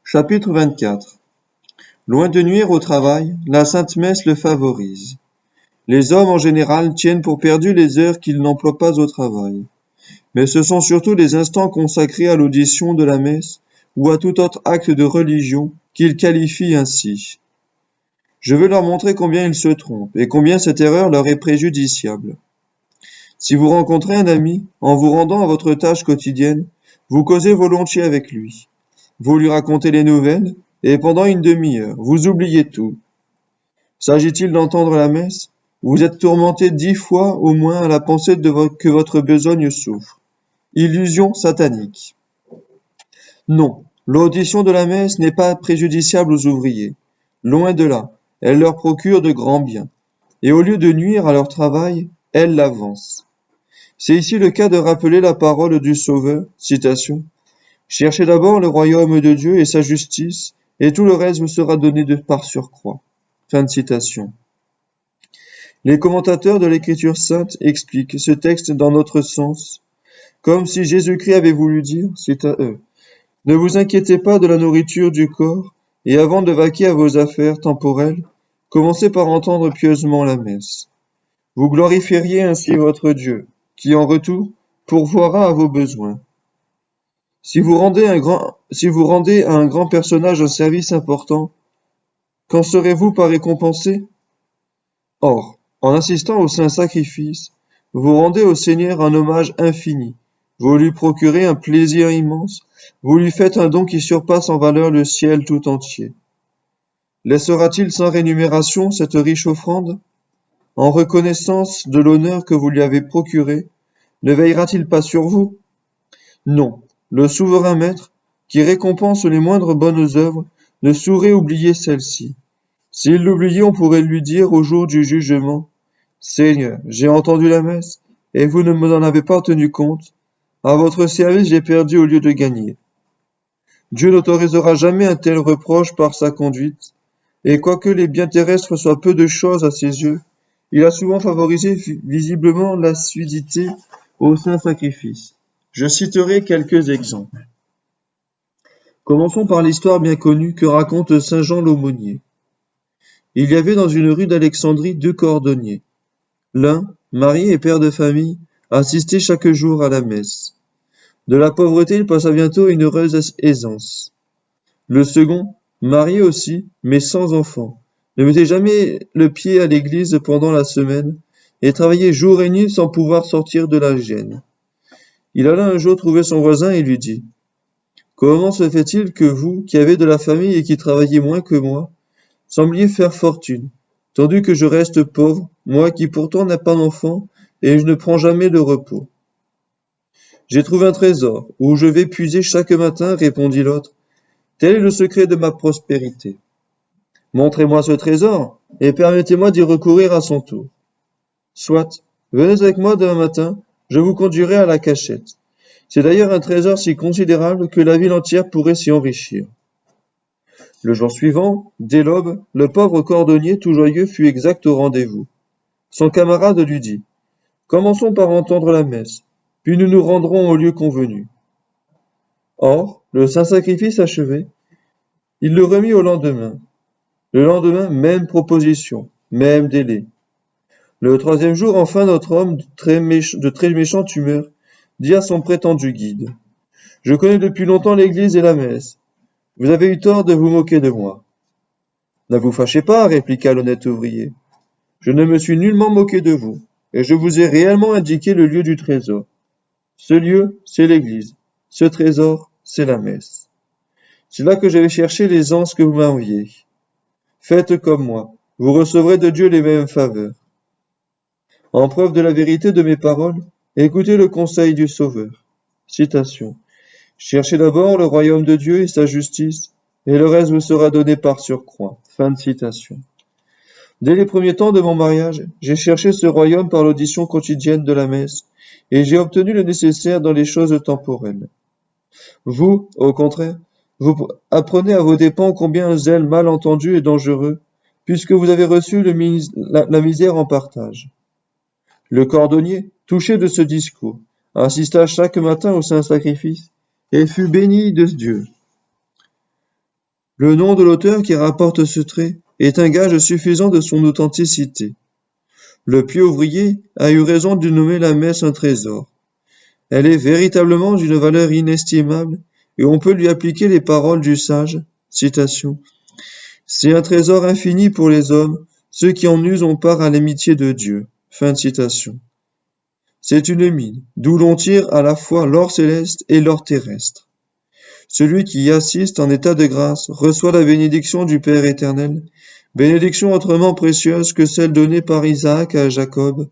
Chapitre 24. Loin de nuire au travail, la Sainte Messe le favorise. Les hommes en général tiennent pour perdues les heures qu'ils n'emploient pas au travail. Mais ce sont surtout les instants consacrés à l'audition de la messe ou à tout autre acte de religion qu'ils qualifient ainsi. Je veux leur montrer combien ils se trompent et combien cette erreur leur est préjudiciable. Si vous rencontrez un ami, en vous rendant à votre tâche quotidienne, vous causez volontiers avec lui. Vous lui racontez les nouvelles, et pendant une demi-heure, vous oubliez tout. S'agit-il d'entendre la messe? Vous êtes tourmenté 10 fois au moins à la pensée que votre besogne souffre. Illusion satanique. Non, l'audition de la messe n'est pas préjudiciable aux ouvriers. Loin de là, elle leur procure de grands biens. Et au lieu de nuire à leur travail, elle l'avance. C'est ici le cas de rappeler la parole du Sauveur, citation. Cherchez d'abord le royaume de Dieu et sa justice, et tout le reste vous sera donné de par surcroît. Fin de citation. Les commentateurs de l'Écriture sainte expliquent ce texte dans notre sens, comme si Jésus-Christ avait voulu dire, c'est à eux, ne vous inquiétez pas de la nourriture du corps, et avant de vaquer à vos affaires temporelles, commencez par entendre pieusement la messe. Vous glorifieriez ainsi votre Dieu, qui en retour pourvoira à vos besoins. Si vous rendez à un grand personnage un service important, qu'en serez-vous pas récompensé? Or, en assistant au saint sacrifice, vous rendez au Seigneur un hommage infini, vous lui procurez un plaisir immense, vous lui faites un don qui surpasse en valeur le ciel tout entier. Laissera-t-il sans rémunération cette riche offrande? En reconnaissance de l'honneur que vous lui avez procuré, ne veillera-t-il pas sur vous? Non, le souverain maître, qui récompense les moindres bonnes œuvres, ne saurait oublier celle-ci. S'il l'oubliait, on pourrait lui dire au jour du jugement, Seigneur, j'ai entendu la messe, et vous ne m'en avez pas tenu compte. À votre service, j'ai perdu au lieu de gagner. Dieu n'autorisera jamais un tel reproche par sa conduite, et quoique les biens terrestres soient peu de choses à ses yeux, il a souvent favorisé visiblement l'assiduité au saint sacrifice. Je citerai quelques exemples. Commençons par l'histoire bien connue que raconte saint Jean l'Aumônier. Il y avait dans une rue d'Alexandrie 2 cordonniers. L'un, marié et père de famille, assistait chaque jour à la messe. De la pauvreté, il passa bientôt une heureuse aisance. Le second, marié aussi, mais sans enfant, ne mettait jamais le pied à l'église pendant la semaine et travaillait jour et nuit sans pouvoir sortir de la gêne. Il alla un jour trouver son voisin et lui dit « Comment se fait-il que vous, qui avez de la famille et qui travaillez moins que moi, sembliez faire fortune, tandis que je reste pauvre, moi qui pourtant n'ai pas d'enfant et je ne prends jamais de repos. » J'ai trouvé un trésor, où je vais puiser chaque matin, répondit l'autre. Tel est le secret de ma prospérité. Montrez-moi ce trésor, et permettez-moi d'y recourir à son tour. Soit, venez avec moi demain matin, je vous conduirai à la cachette. C'est d'ailleurs un trésor si considérable que la ville entière pourrait s'y enrichir. Le jour suivant, dès l'aube, le pauvre cordonnier tout joyeux fut exact au rendez-vous. Son camarade lui dit « Commençons par entendre la messe, puis nous nous rendrons au lieu convenu. » Or, le saint sacrifice achevé, il le remit au lendemain. Le lendemain, même proposition, même délai. Le troisième jour, enfin, notre homme, de très méchante humeur, dit à son prétendu guide « Je connais depuis longtemps l'église et la messe. Vous avez eu tort de vous moquer de moi. » « Ne vous fâchez pas, répliqua l'honnête ouvrier. Je ne me suis nullement moqué de vous, et je vous ai réellement indiqué le lieu du trésor. Ce lieu, c'est l'église. Ce trésor, c'est la messe. C'est là que je vais chercher les anses que vous m'enviez. Faites comme moi, vous recevrez de Dieu les mêmes faveurs. En preuve de la vérité de mes paroles, écoutez le conseil du Sauveur. Citation. Cherchez d'abord le royaume de Dieu et sa justice, et le reste vous sera donné par surcroît. Fin de citation. Dès les premiers temps de mon mariage, j'ai cherché ce royaume par l'audition quotidienne de la messe, et j'ai obtenu le nécessaire dans les choses temporelles. Vous, au contraire, vous apprenez à vos dépens combien un zèle mal entendu est dangereux, puisque vous avez reçu la misère en partage. Le cordonnier, touché de ce discours, assista chaque matin au saint sacrifice, et fut béni de Dieu. Le nom de l'auteur qui rapporte ce trait est un gage suffisant de son authenticité. Le pieux ouvrier a eu raison de nommer la messe un trésor. Elle est véritablement d'une valeur inestimable et on peut lui appliquer les paroles du sage. Citation. C'est un trésor infini pour les hommes, ceux qui en usent ont part à l'amitié de Dieu. Fin de citation. C'est une mine, d'où l'on tire à la fois l'or céleste et l'or terrestre. Celui qui y assiste en état de grâce reçoit la bénédiction du Père éternel, bénédiction autrement précieuse que celle donnée par Isaac à Jacob,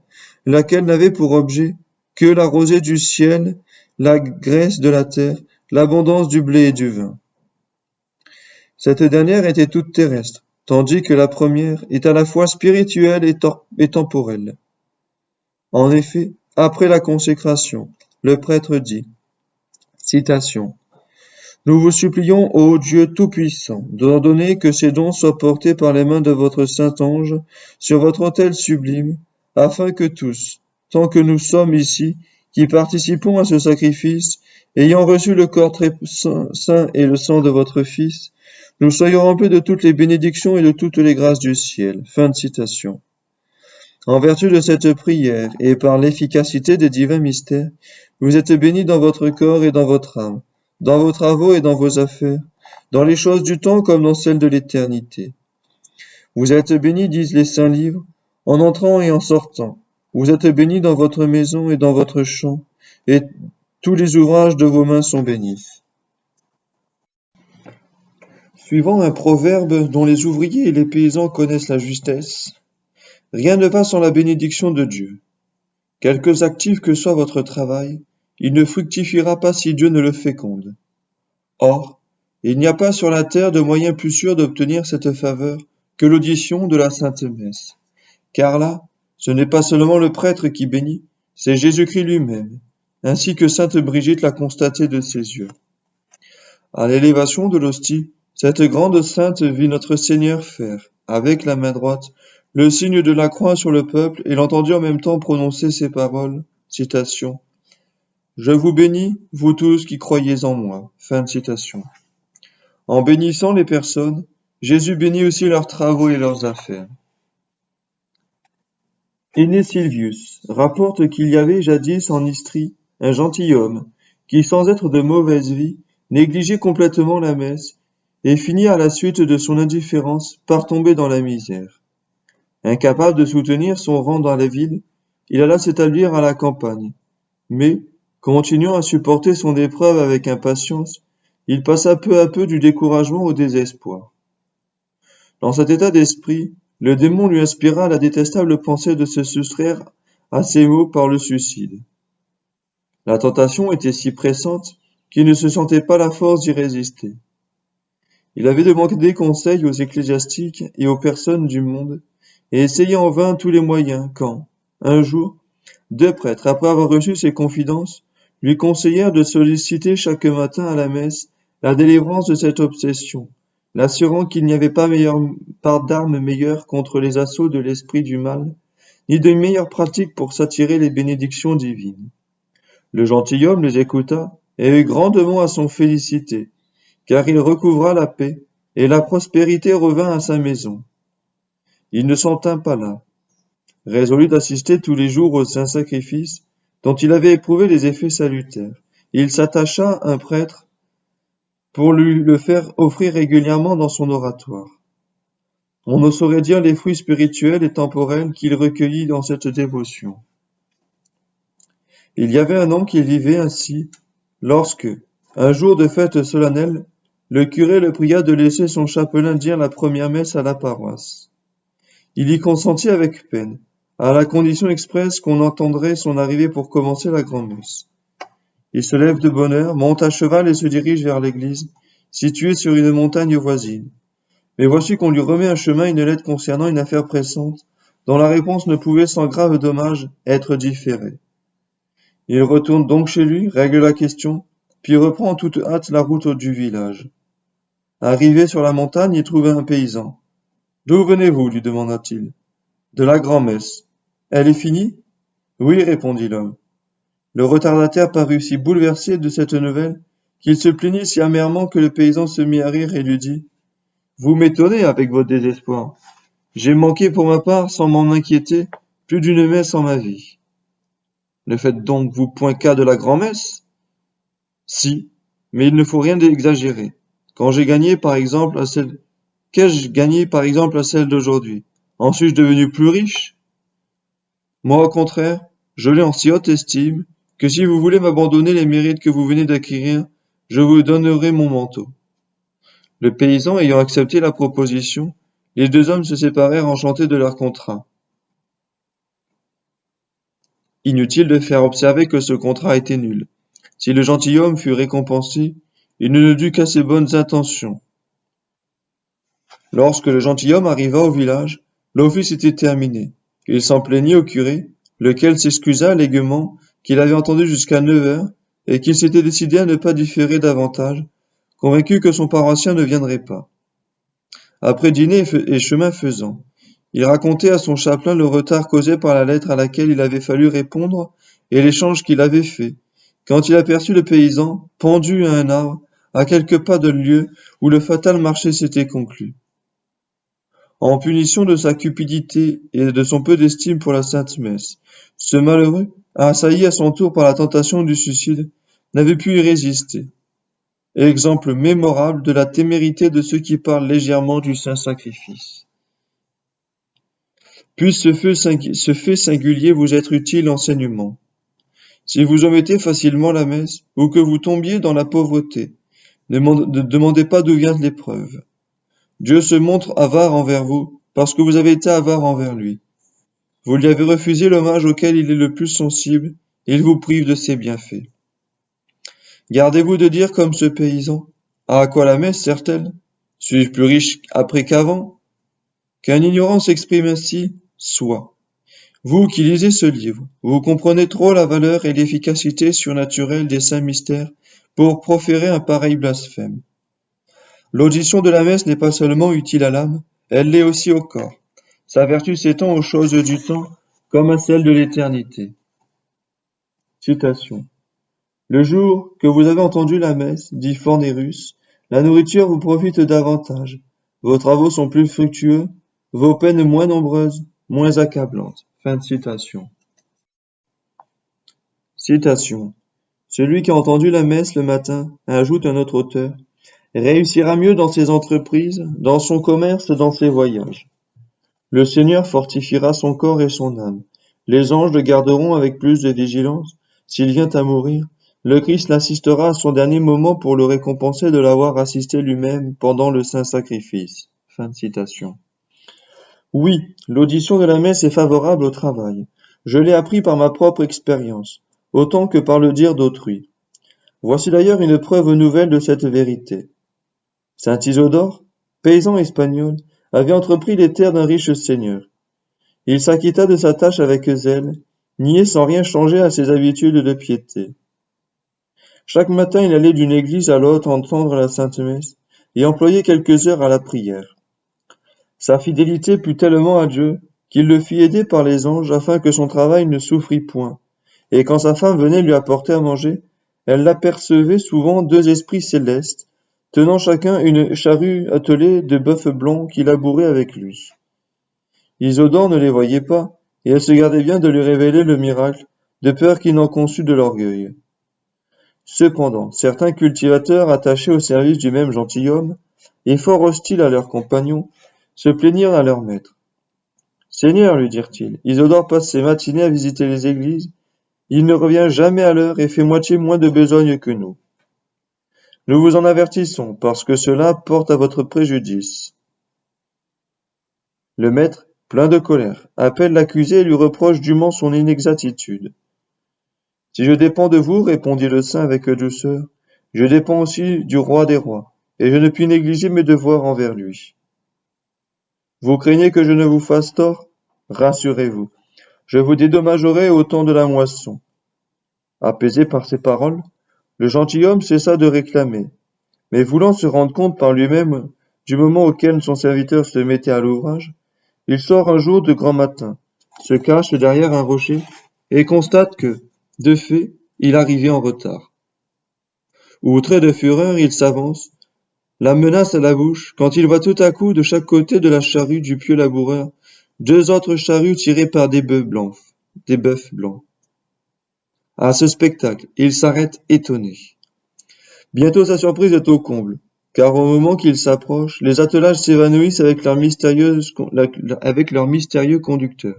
laquelle n'avait pour objet que la rosée du ciel, la graisse de la terre, l'abondance du blé et du vin. Cette dernière était toute terrestre, tandis que la première est à la fois spirituelle et temporelle. En effet, après la consécration, le prêtre dit, citation, nous vous supplions, ô Dieu Tout-Puissant, d'ordonner que ces dons soient portés par les mains de votre Saint-Ange sur votre autel sublime, afin que tous, tant que nous sommes ici, qui participons à ce sacrifice, ayant reçu le corps très saint et le sang de votre Fils, nous soyons remplis de toutes les bénédictions et de toutes les grâces du ciel. Fin de citation. En vertu de cette prière et par l'efficacité des divins mystères, vous êtes bénis dans votre corps et dans votre âme, dans vos travaux et dans vos affaires, dans les choses du temps comme dans celles de l'éternité. Vous êtes bénis, disent les saints livres, en entrant et en sortant. Vous êtes bénis dans votre maison et dans votre champ, et tous les ouvrages de vos mains sont bénis. Suivant un proverbe dont les ouvriers et les paysans connaissent la justesse, rien ne va sans la bénédiction de Dieu. Quelque actif que soit votre travail, il ne fructifiera pas si Dieu ne le féconde. Or, il n'y a pas sur la terre de moyen plus sûr d'obtenir cette faveur que l'audition de la Sainte Messe. Car là, ce n'est pas seulement le prêtre qui bénit, c'est Jésus-Christ lui-même, ainsi que sainte Brigitte l'a constaté de ses yeux. À l'élévation de l'hostie, cette grande sainte vit notre Seigneur faire, avec la main droite, le signe de la croix sur le peuple et l'entendit en même temps prononcer ces paroles, citation. Je vous bénis, vous tous qui croyez en moi. Fin de citation. En bénissant les personnes, Jésus bénit aussi leurs travaux et leurs affaires. Aîné Silvius rapporte qu'il y avait jadis en Istrie un gentilhomme qui, sans être de mauvaise vie, négligeait complètement la messe et finit à la suite de son indifférence par tomber dans la misère. Incapable de soutenir son rang dans la ville, il alla s'établir à la campagne. Mais, continuant à supporter son épreuve avec impatience, il passa peu à peu du découragement au désespoir. Dans cet état d'esprit, le démon lui inspira la détestable pensée de se soustraire à ses maux par le suicide. La tentation était si pressante qu'il ne se sentait pas la force d'y résister. Il avait demandé conseil aux ecclésiastiques et aux personnes du monde, et essayait en vain tous les moyens quand, un jour, deux prêtres, après avoir reçu ses confidences, lui conseillèrent de solliciter chaque matin à la messe la délivrance de cette obsession, l'assurant qu'il n'y avait pas d'arme meilleure contre les assauts de l'esprit du mal, ni de meilleure pratique pour s'attirer les bénédictions divines. Le gentilhomme les écouta et eut grandement à s'en féliciter, car il recouvra la paix, et la prospérité revint à sa maison. Il ne s'en tint pas là. Résolu d'assister tous les jours aux saints sacrifices, dont il avait éprouvé les effets salutaires, il s'attacha à un prêtre pour lui le faire offrir régulièrement dans son oratoire. On ne saurait dire les fruits spirituels et temporels qu'il recueillit dans cette dévotion. Il y avait un homme qui vivait ainsi, lorsque, un jour de fête solennelle, le curé le pria de laisser son chapelain dire la première messe à la paroisse. Il y consentit avec peine, à la condition expresse qu'on entendrait son arrivée pour commencer la grand-messe. Il se lève de bonne heure, monte à cheval et se dirige vers l'église, située sur une montagne voisine. Mais voici qu'on lui remet un chemin une lettre concernant une affaire pressante, dont la réponse ne pouvait sans grave dommage être différée. Il retourne donc chez lui, règle la question, puis reprend en toute hâte la route du village. Arrivé sur la montagne, il trouva un paysan. « D'où venez-vous » lui demanda-t-il. « De la grand-messe. »« Elle est finie » ?»« Oui, répondit l'homme. Le retardataire parut si bouleversé de cette nouvelle qu'il se plaignit si amèrement que le paysan se mit à rire et lui dit Vous m'étonnez avec votre désespoir. J'ai manqué pour ma part, sans m'en inquiéter, plus d'une messe en ma vie. Ne faites donc vous point cas de la grand-messe? Si, mais il ne faut rien d'exagérer. Quand j'ai gagné par exemple à celle Qu'ai-je gagné par exemple à celle d'aujourd'hui? En suis-je devenu plus riche? Moi au contraire, je l'ai en si haute estime, que si vous voulez m'abandonner les mérites que vous venez d'acquérir, je vous donnerai mon manteau. Le paysan ayant accepté la proposition, les deux hommes se séparèrent enchantés de leur contrat. Inutile de faire observer que ce contrat était nul. Si le gentilhomme fut récompensé, il ne dut qu'à ses bonnes intentions. Lorsque le gentilhomme arriva au village, l'office était terminé. Il s'en plaignit au curé, lequel s'excusa allègrement qu'il avait entendu jusqu'à 9 heures et qu'il s'était décidé à ne pas différer davantage, convaincu que son paroissien ne viendrait pas. Après dîner et chemin faisant, il racontait à son chapelain le retard causé par la lettre à laquelle il avait fallu répondre et l'échange qu'il avait fait, quand il aperçut le paysan pendu à un arbre, à quelques pas de lieu où le fatal marché s'était conclu. En punition de sa cupidité et de son peu d'estime pour la Sainte Messe, ce malheureux, assailli à son tour par la tentation du suicide, n'avait pu y résister. Exemple mémorable de la témérité de ceux qui parlent légèrement du saint sacrifice. Puisse ce fait singulier vous être utile enseignement. Si vous omettez facilement la messe, ou que vous tombiez dans la pauvreté, ne demandez pas d'où vient l'épreuve. Dieu se montre avare envers vous, parce que vous avez été avare envers lui. Vous lui avez refusé l'hommage auquel il est le plus sensible, et il vous prive de ses bienfaits. Gardez-vous de dire comme ce paysan, à quoi la messe sert-elle? Suis-je plus riche après qu'avant? Qu'un ignorant s'exprime ainsi, soit. Vous qui lisez ce livre, vous comprenez trop la valeur et l'efficacité surnaturelle des saints mystères pour proférer un pareil blasphème. L'audition de la messe n'est pas seulement utile à l'âme, elle l'est aussi au corps. Sa vertu s'étend aux choses du temps comme à celles de l'éternité. Citation. Le jour que vous avez entendu la messe, dit Fornérus, la nourriture vous profite davantage, vos travaux sont plus fructueux, vos peines moins nombreuses, moins accablantes. Fin de citation. Citation. Celui qui a entendu la messe le matin, ajoute un autre auteur, réussira mieux dans ses entreprises, dans son commerce, dans ses voyages. Le Seigneur fortifiera son corps et son âme. Les anges le garderont avec plus de vigilance. S'il vient à mourir, le Christ l'assistera à son dernier moment pour le récompenser de l'avoir assisté lui-même pendant le saint sacrifice. Fin de citation. Oui, l'audition de la messe est favorable au travail. Je l'ai appris par ma propre expérience, autant que par le dire d'autrui. Voici d'ailleurs une preuve nouvelle de cette vérité. Saint Isodore, paysan espagnol, avait entrepris les terres d'un riche seigneur. Il s'acquitta de sa tâche avec zèle, niait sans rien changer à ses habitudes de piété. Chaque matin il allait d'une église à l'autre entendre la sainte messe, et employait quelques heures à la prière. Sa fidélité plut tellement à Dieu, qu'il le fit aider par les anges afin que son travail ne souffrît point, et quand sa femme venait lui apporter à manger, elle apercevait souvent deux esprits célestes, tenant chacun une charrue attelée de bœufs blancs qui labouraient avec lui. Isodore ne les voyait pas, et elle se gardait bien de lui révéler le miracle, de peur qu'il n'en conçût de l'orgueil. Cependant, certains cultivateurs attachés au service du même gentilhomme, et fort hostiles à leurs compagnons, se plaignirent à leur maître. Seigneur, lui dirent-ils, Isodore passe ses matinées à visiter les églises, il ne revient jamais à l'heure et fait moitié moins de besogne que nous. Nous vous en avertissons, parce que cela porte à votre préjudice. Le maître, plein de colère, appelle l'accusé et lui reproche dûment son inexactitude. Si je dépends de vous, répondit le saint avec douceur, je dépends aussi du roi des rois, et je ne puis négliger mes devoirs envers lui. Vous craignez que je ne vous fasse tort? Rassurez-vous, je vous dédommagerai au temps de la moisson. Apaisé par ces paroles, le gentilhomme cessa de réclamer, mais voulant se rendre compte par lui-même du moment auquel son serviteur se mettait à l'ouvrage, il sort un jour de grand matin, se cache derrière un rocher et constate que, de fait, il arrivait en retard. Outré de fureur, il s'avance, la menace à la bouche, quand il voit tout à coup, de chaque côté de la charrue du pieux laboureur, deux autres charrues tirées par des bœufs blancs. À ce spectacle, il s'arrête étonné. Bientôt sa surprise est au comble, car au moment qu'il s'approche, les attelages s'évanouissent avec avec leur mystérieux conducteur.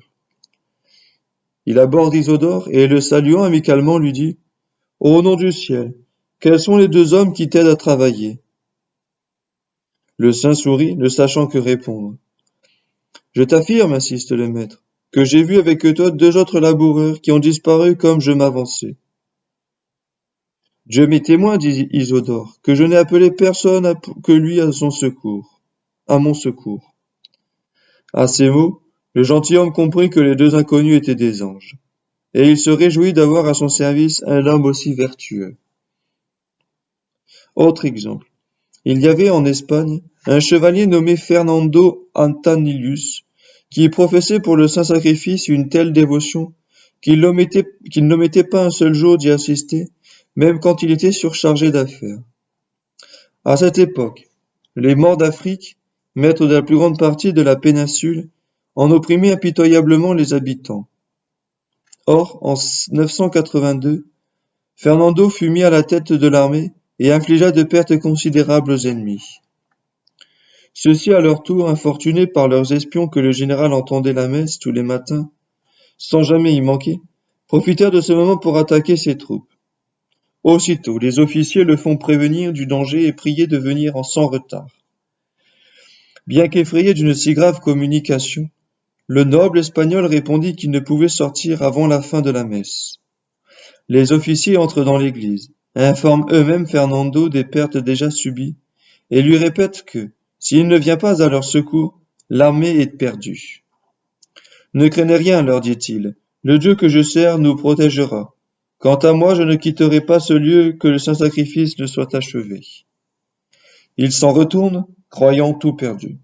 Il aborde Isodore et, le saluant amicalement, lui dit: Au nom du ciel, quels sont les deux hommes qui t'aident à travailler? Le saint sourit, ne sachant que répondre. Je t'affirme, insiste le maître, que j'ai vu avec toi deux autres laboureurs qui ont disparu comme je m'avançais. Dieu m'est témoin, dit Isodore, que je n'ai appelé personne que lui à mon secours. À ces mots, le gentilhomme comprit que les deux inconnus étaient des anges, et il se réjouit d'avoir à son service un homme aussi vertueux. Autre exemple. Il y avait en Espagne un chevalier nommé Fernando Antanillus, qui professait pour le saint sacrifice une telle dévotion qu'il n'omettait pas un seul jour d'y assister, même quand il était surchargé d'affaires. À cette époque, les Maures d'Afrique, maîtres de la plus grande partie de la péninsule, en opprimaient impitoyablement les habitants. Or, en 982, Fernando fut mis à la tête de l'armée et infligea de pertes considérables aux ennemis. Ceux-ci, à leur tour, infortunés par leurs espions que le général entendait la messe tous les matins, sans jamais y manquer, profitèrent de ce moment pour attaquer ses troupes. Aussitôt, les officiers le font prévenir du danger et prier de venir sans retard. Bien qu'effrayé d'une si grave communication, le noble espagnol répondit qu'il ne pouvait sortir avant la fin de la messe. Les officiers entrent dans l'église, informent eux-mêmes Fernando des pertes déjà subies, et lui répètent que, s'il ne vient pas à leur secours, l'armée est perdue. Ne craignez rien, leur dit-il, le Dieu que je sers nous protégera. Quant à moi, je ne quitterai pas ce lieu que le saint sacrifice ne soit achevé. Ils s'en retournent, croyant tout perdu.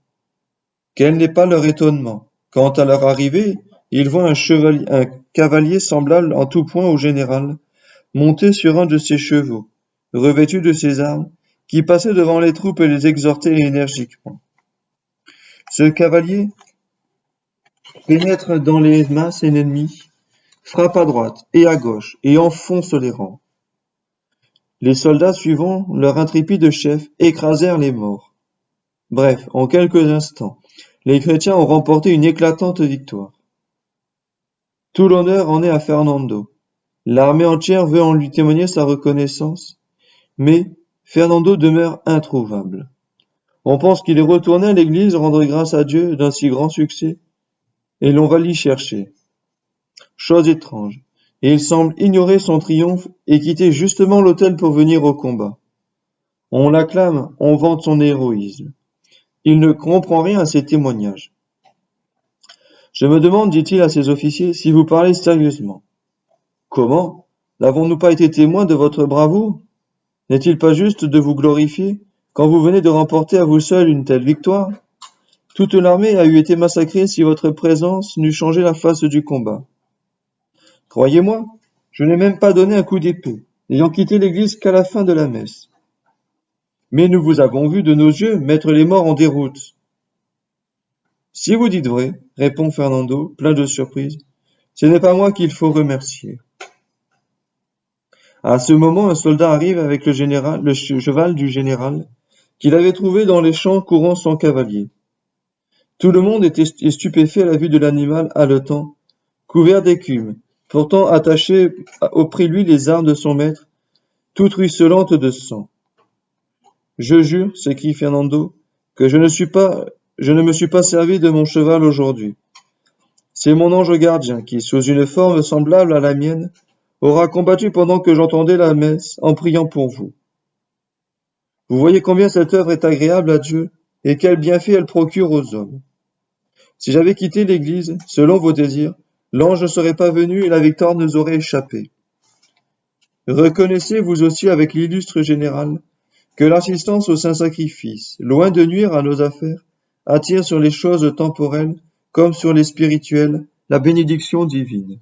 Quel n'est pas leur étonnement, quand à leur arrivée, ils voient un cavalier semblable en tout point au général, monté sur un de ses chevaux, revêtu de ses armes, qui passait devant les troupes et les exhortait énergiquement. Ce cavalier pénètre dans les masses ennemies, frappe à droite et à gauche et enfonce les rangs. Les soldats suivant leur intrépide chef écrasèrent les morts. Bref, en quelques instants, les chrétiens ont remporté une éclatante victoire. Tout l'honneur en est à Fernando. L'armée entière veut en lui témoigner sa reconnaissance, mais Fernando demeure introuvable. On pense qu'il est retourné à l'église rendre grâce à Dieu d'un si grand succès, et l'on va l'y chercher. Chose étrange, et il semble ignorer son triomphe et quitter justement l'autel pour venir au combat. On l'acclame, on vante son héroïsme. Il ne comprend rien à ces témoignages. Je me demande, dit-il à ses officiers, si vous parlez sérieusement. Comment? N'avons-nous pas été témoins de votre bravoure? N'est-il pas juste de vous glorifier quand vous venez de remporter à vous seul une telle victoire? Toute l'armée a eu été massacrée si votre présence n'eût changé la face du combat. Croyez-moi, je n'ai même pas donné un coup d'épée, n'ayant quitté l'église qu'à la fin de la messe. Mais nous vous avons vu de nos yeux mettre les morts en déroute. Si vous dites vrai, répond Fernando, plein de surprise, ce n'est pas moi qu'il faut remercier. À ce moment, un soldat arrive avec le cheval du général, qu'il avait trouvé dans les champs courant sans cavalier. Tout le monde est stupéfait à la vue de l'animal haletant, couvert d'écume, pourtant attaché auprès de lui les armes de son maître, toutes ruisselantes de sang. Je jure, s'écrie Fernando, que je ne me suis pas servi de mon cheval aujourd'hui. C'est mon ange gardien qui, sous une forme semblable à la mienne, aura combattu pendant que j'entendais la messe en priant pour vous. Vous voyez combien cette œuvre est agréable à Dieu et quel bienfait elle procure aux hommes. Si j'avais quitté l'Église, selon vos désirs, l'ange ne serait pas venu et la victoire nous aurait échappé. Reconnaissez vous aussi avec l'illustre général que l'assistance au saint sacrifice, loin de nuire à nos affaires, attire sur les choses temporelles comme sur les spirituelles la bénédiction divine.